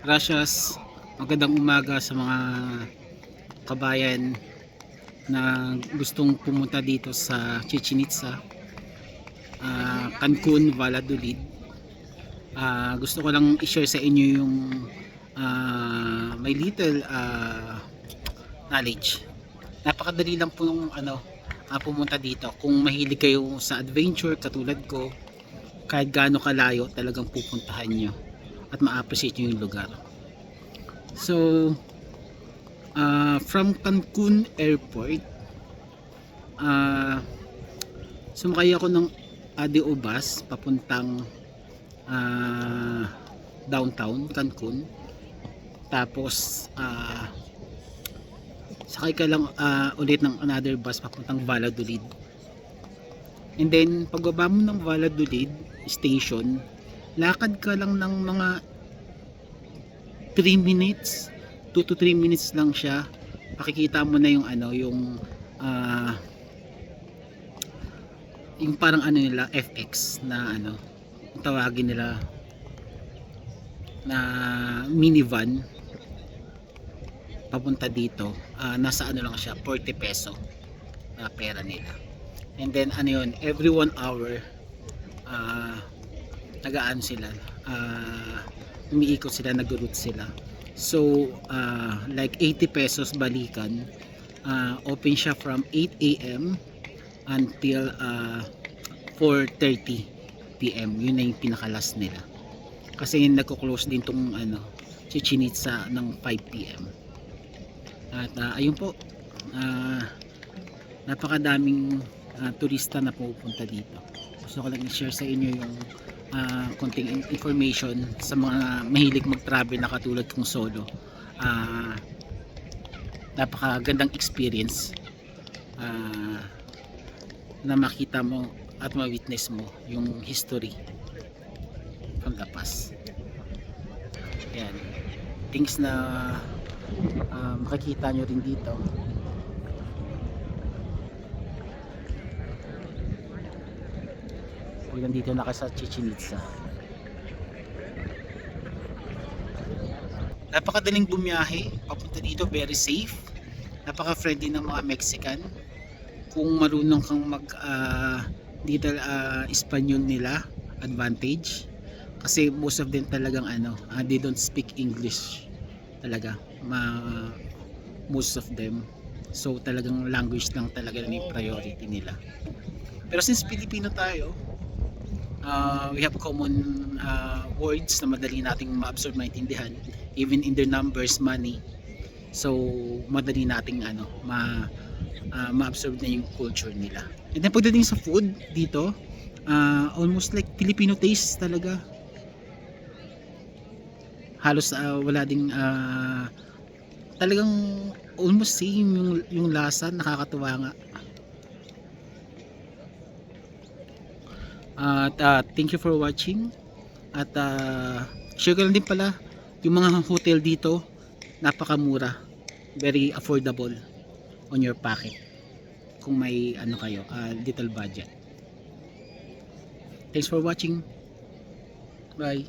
Gracias, magandang umaga sa mga kabayan na gustong pumunta dito sa Chichen Itza, Cancun, Valladolid. Gusto ko lang i-share sa inyo yung my little knowledge. Napakadali lang po nung pumunta dito. Kung mahilig kayo sa adventure katulad ko, kahit gaano kalayo talagang pupuntahan nyo at ma-appreciate nyo yung lugar. So from Cancun Airport, sumakay ako ng ADO bus papuntang downtown Cancun. Tapos sakay ka lang ulit ng another bus papuntang Valladolid. And then pagbaba mo ng Valladolid station, lakad ka lang ng mga 3 minutes, 2 to 3 minutes lang siya. Makikita mo na yung yung parang nila FX na tawagin nila na minivan papunta dito. Nasa lang siya, 40 peso na pera nila. And then every 1 hour nagaan sila, umiikot sila, nag-route sila. So like 80 pesos balikan. Open siya from 8 AM until 4:30 PM. Yun na yung pinakalas nila, kasi nagko-close din tong Chichen Itza ng 5 PM. At ayun po, napakadaming turista na pupunta dito. Gusto ko lang i-share sa inyo yung konting information sa mga mahilig mag-travel na katulad kong solo. Napakagandang experience na makita mo at ma-witness mo yung history from the past. Yan, things na makikita nyo rin dito. Nandito na sa Chichen Itza. Napakadaling bumiyahe papunta dito, very safe, napaka friendly ng mga Mexican. Kung marunong kang mag dito Espanyol nila, advantage, kasi most of them talagang they don't speak English talaga, most of them. So talagang language lang talaga yung priority nila. Pero since Pilipino tayo, we have common words na madali nating ma-absorb, maintindihan, even in their numbers, money. So madali nating ma-absorb na yung culture nila. And then pagdating sa food dito, almost like Filipino taste talaga. Halos wala ding talagang almost same yung lasa. Nakakatuwa nga. At thank you for watching. At share ko lang din pala yung mga hotel dito, napakamura, very affordable on your pocket kung may kayo, little budget. Thanks for watching. Bye.